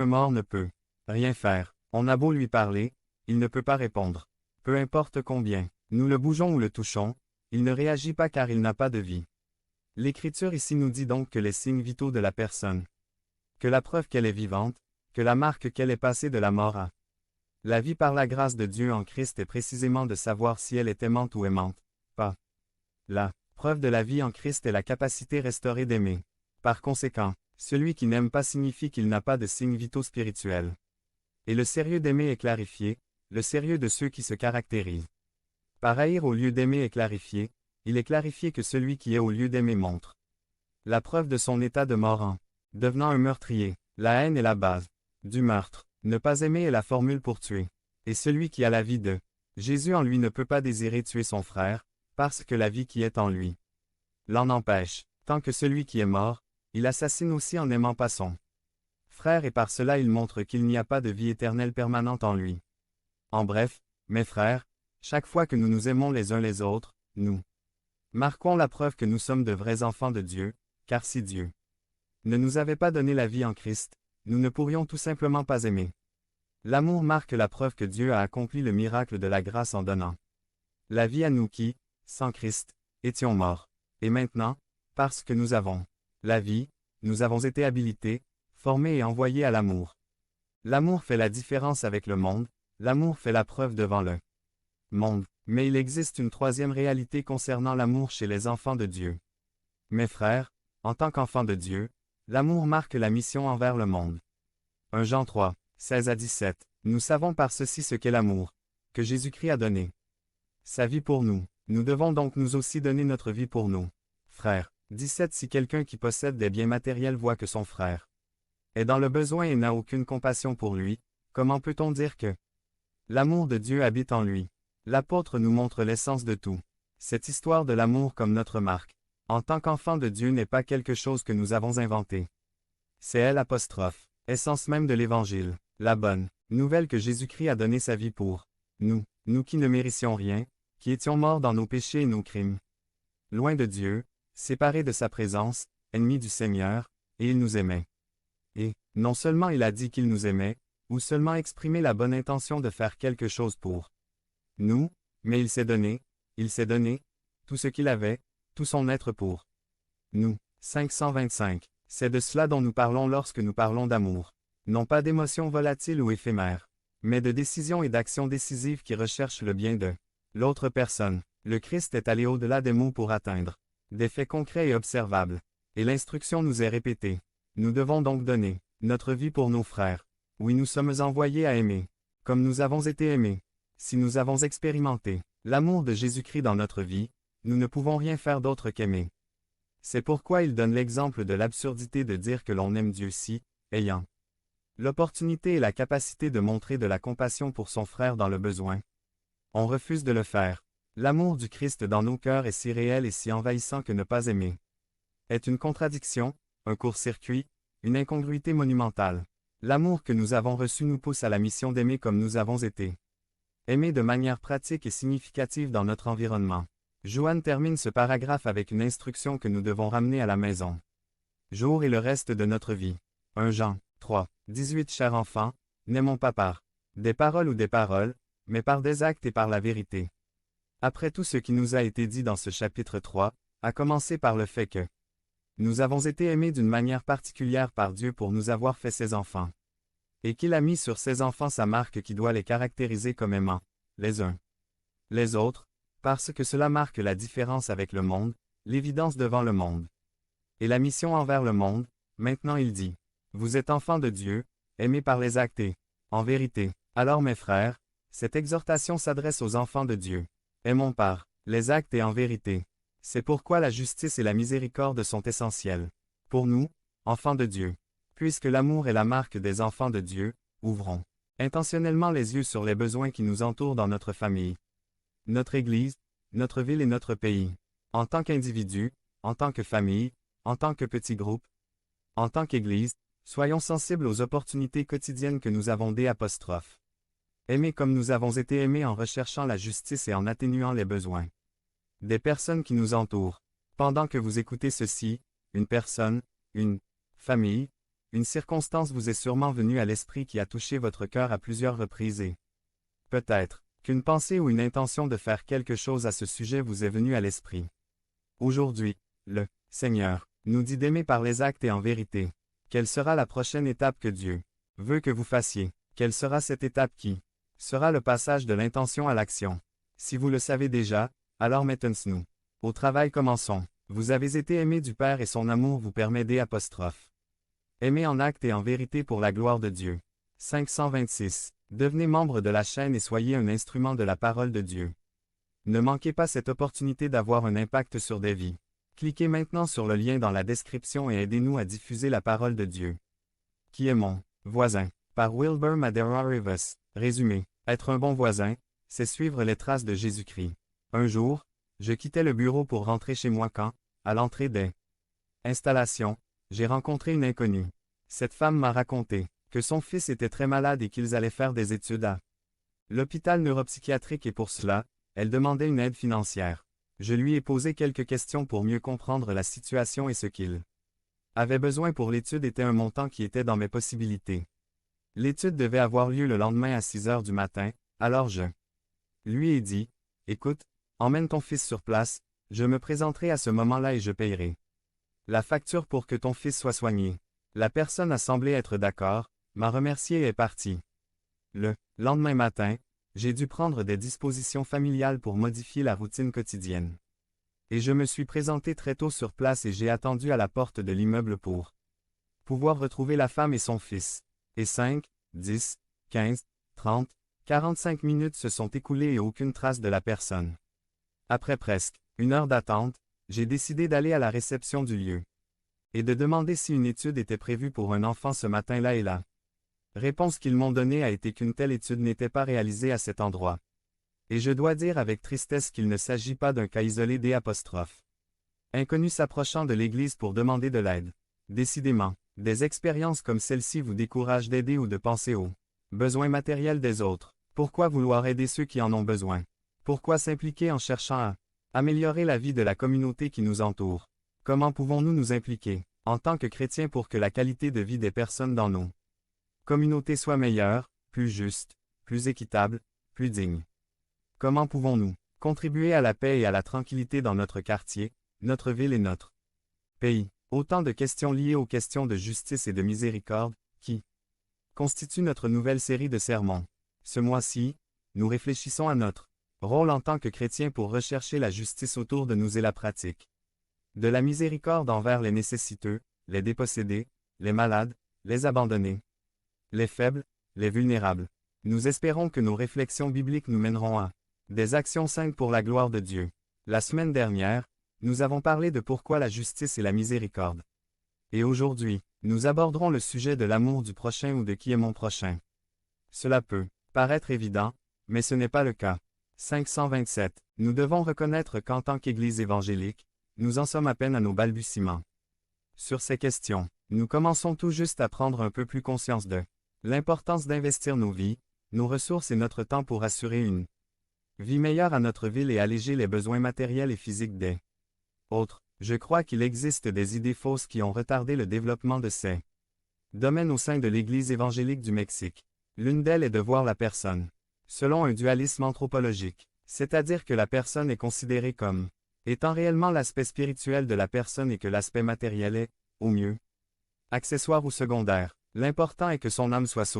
Un mort ne peut rien faire. On a beau lui parler, il ne peut pas répondre. Peu importe combien nous le bougeons ou le touchons, il ne réagit pas car il n'a pas de vie. L'Écriture ici nous dit donc que les signes vitaux de la personne, que la preuve qu'elle est vivante, que la marque qu'elle est passée de la mort à la vie par la grâce de Dieu en Christ est précisément de savoir si elle est aimante ou aimante, pas. La preuve de la vie en Christ est la capacité restaurée d'aimer. Par conséquent, celui qui n'aime pas signifie qu'il n'a pas de signes vitaux spirituels. Et le sérieux d'aimer est clarifié, le sérieux de ceux qui se caractérisent par haïr au lieu d'aimer est clarifié, il est clarifié que celui qui est au lieu d'aimer montre la preuve de son état de mort en devenant un meurtrier. La haine est la base du meurtre. Ne pas aimer est la formule pour tuer. Et celui qui a la vie de Jésus en lui ne peut pas désirer tuer son frère, parce que la vie qui est en lui l'en empêche. Tant que celui qui est mort, il assassine aussi en n'aimant pas son frère et par cela il montre qu'il n'y a pas de vie éternelle permanente en lui. En bref, mes frères, chaque fois que nous nous aimons les uns les autres, nous marquons la preuve que nous sommes de vrais enfants de Dieu, car si Dieu ne nous avait pas donné la vie en Christ, nous ne pourrions tout simplement pas aimer. L'amour marque la preuve que Dieu a accompli le miracle de la grâce en donnant la vie à nous qui, sans Christ, étions morts. Et maintenant, parce que nous avons la vie, nous avons été habilités, formés et envoyés à l'amour. L'amour fait la différence avec le monde, l'amour fait la preuve devant le monde. Mais il existe une troisième réalité concernant l'amour chez les enfants de Dieu. Mes frères, en tant qu'enfants de Dieu, l'amour marque la mission envers le monde. 1 Jean 3, 16 à 17. Nous savons par ceci ce qu'est l'amour, que Jésus-Christ a donné sa vie pour nous. Nous devons donc nous aussi donner notre vie pour nous. Frères, 17 Si quelqu'un qui possède des biens matériels voit que son frère est dans le besoin et n'a aucune compassion pour lui, comment peut-on dire que l'amour de Dieu habite en lui? L'apôtre nous montre l'essence de tout. Cette histoire de l'amour comme notre marque, en tant qu'enfant de Dieu n'est pas quelque chose que nous avons inventé. C'est elle apostrophe, essence même de l'Évangile, la bonne nouvelle que Jésus-Christ a donné sa vie pour nous, nous qui ne méritions rien, qui étions morts dans nos péchés et nos crimes. Loin de Dieu, séparés de sa présence, ennemis du Seigneur, et il nous aimait. Et, non seulement il a dit qu'il nous aimait, ou seulement exprimé la bonne intention de faire quelque chose pour nous, mais il s'est donné, tout ce qu'il avait, tout son être pour nous. 525. C'est de cela dont nous parlons lorsque nous parlons d'amour. Non pas d'émotions volatiles ou éphémères, mais de décisions et d'actions décisives qui recherchent le bien de l'autre personne. Le Christ est allé au-delà des mots pour atteindre des faits concrets et observables. Et l'instruction nous est répétée. Nous devons donc donner notre vie pour nos frères. Oui, nous sommes envoyés à aimer, comme nous avons été aimés. Si nous avons expérimenté l'amour de Jésus-Christ dans notre vie, nous ne pouvons rien faire d'autre qu'aimer. C'est pourquoi il donne l'exemple de l'absurdité de dire que l'on aime Dieu si, ayant l'opportunité et la capacité de montrer de la compassion pour son frère dans le besoin, on refuse de le faire. L'amour du Christ dans nos cœurs est si réel et si envahissant que ne pas aimer est une contradiction, un court-circuit, une incongruité monumentale. L'amour que nous avons reçu nous pousse à la mission d'aimer comme nous avons été aimés de manière pratique et significative dans notre environnement. Joanne termine ce paragraphe avec une instruction que nous devons ramener à la maison. Jour et le reste de notre vie. 1 Jean 3, 18 Chers enfants, n'aimons pas par des paroles ou des paroles, mais par des actes et par la vérité. Après tout ce qui nous a été dit dans ce chapitre 3, à commencer par le fait que nous avons été aimés d'une manière particulière par Dieu pour nous avoir fait ses enfants. Et qu'il a mis sur ses enfants sa marque qui doit les caractériser comme aimants, les uns les autres, parce que cela marque la différence avec le monde, l'évidence devant le monde. Et la mission envers le monde, maintenant il dit, vous êtes enfants de Dieu, aimés par les actes et, en vérité. Alors mes frères, cette exhortation s'adresse aux enfants de Dieu. Aimons par les actes et en vérité. C'est pourquoi la justice et la miséricorde sont essentielles. Pour nous, enfants de Dieu. Puisque l'amour est la marque des enfants de Dieu, ouvrons intentionnellement les yeux sur les besoins qui nous entourent dans notre famille, notre Église, notre ville et notre pays. En tant qu'individu, en tant que famille, en tant que petit groupe, en tant qu'Église, soyons sensibles aux opportunités quotidiennes que nous avons des apostrophes. Aimer comme nous avons été aimés en recherchant la justice et en atténuant les besoins des personnes qui nous entourent. Pendant que vous écoutez ceci, une personne, une famille, Une circonstance vous est sûrement venue à l'esprit qui a touché votre cœur à plusieurs reprises et peut-être qu'une pensée ou une intention de faire quelque chose à ce sujet vous est venue à l'esprit. Aujourd'hui, le Seigneur nous dit d'aimer par les actes et en vérité. Quelle sera la prochaine étape que Dieu veut que vous fassiez? Quelle sera cette étape qui sera le passage de l'intention à l'action? Si vous le savez déjà, alors mettons-nous au travail, commençons. Vous avez été aimé du Père et son amour vous permet d'apostrophe. Aimez en acte et en vérité pour la gloire de Dieu. 526. Devenez membre de la chaîne et soyez un instrument de la parole de Dieu. Ne manquez pas cette opportunité d'avoir un impact sur des vies. Cliquez maintenant sur le lien dans la description et aidez-nous à diffuser la parole de Dieu. Qui est mon voisin? Par Wilbur Madera Rivas. Résumé. Être un bon voisin, c'est suivre les traces de Jésus-Christ. Un jour, je quittais le bureau pour rentrer chez moi quand, à l'entrée des installations, j'ai rencontré une inconnue. Cette femme m'a raconté que son fils était très malade et qu'ils allaient faire des études à l'hôpital neuropsychiatrique et pour cela, elle demandait une aide financière. Je lui ai posé quelques questions pour mieux comprendre la situation et ce qu'il avait besoin pour l'étude était un montant qui était dans mes possibilités. L'étude devait avoir lieu le lendemain à 6 heures du matin, alors je lui ai dit, « Écoute, emmène ton fils sur place, je me présenterai à ce moment-là et je payerai la facture pour que ton fils soit soigné. » La personne a semblé être d'accord, m'a remercié et est partie. Le lendemain matin, j'ai dû prendre des dispositions familiales pour modifier la routine quotidienne. Et je me suis présenté très tôt sur place et j'ai attendu à la porte de l'immeuble pour pouvoir retrouver la femme et son fils. Et 5, 10, 15, 30, 45 minutes se sont écoulées et aucune trace de la personne. Après presque 1 heure d'attente, j'ai décidé d'aller à la réception du lieu et de demander si une étude était prévue pour un enfant ce matin-là et la réponse qu'ils m'ont donnée a été qu'une telle étude n'était pas réalisée à cet endroit. Et je dois dire avec tristesse qu'il ne s'agit pas d'un cas isolé d'apostrophe. Inconnu s'approchant de l'église pour demander de l'aide. Décidément, des expériences comme celle-ci vous découragent d'aider ou de penser aux besoins matériels des autres. Pourquoi vouloir aider ceux qui en ont besoin? Pourquoi s'impliquer en cherchant à améliorer la vie de la communauté qui nous entoure? Comment pouvons-nous nous impliquer, en tant que chrétiens pour que la qualité de vie des personnes dans nos communautés soit meilleure, plus juste, plus équitable, plus digne? Comment pouvons-nous contribuer à la paix et à la tranquillité dans notre quartier, notre ville et notre pays? Autant de questions liées aux questions de justice et de miséricorde, qui constituent notre nouvelle série de sermons. Ce mois-ci, nous réfléchissons à notre rôle en tant que chrétiens pour rechercher la justice autour de nous et la pratique de la miséricorde envers les nécessiteux, les dépossédés, les malades, les abandonnés, les faibles, les vulnérables. Nous espérons que nos réflexions bibliques nous mèneront à des actions saintes pour la gloire de Dieu. La semaine dernière, nous avons parlé de pourquoi la justice et la miséricorde. Et aujourd'hui, nous aborderons le sujet de l'amour du prochain ou de qui est mon prochain. Cela peut paraître évident, mais ce n'est pas le cas. 527. Nous devons reconnaître qu'en tant qu'Église évangélique, nous en sommes à peine à nos balbutiements. Sur ces questions, nous commençons tout juste à prendre un peu plus conscience de l'importance d'investir nos vies, nos ressources et notre temps pour assurer une vie meilleure à notre ville et alléger les besoins matériels et physiques des autres. Je crois qu'il existe des idées fausses qui ont retardé le développement de ces domaines au sein de l'Église évangélique du Mexique. L'une d'elles est de voir la personne selon un dualisme anthropologique, c'est-à-dire que la personne est considérée comme étant réellement l'aspect spirituel de la personne et que l'aspect matériel est, au mieux, accessoire ou secondaire. L'important est que son âme soit sauvée.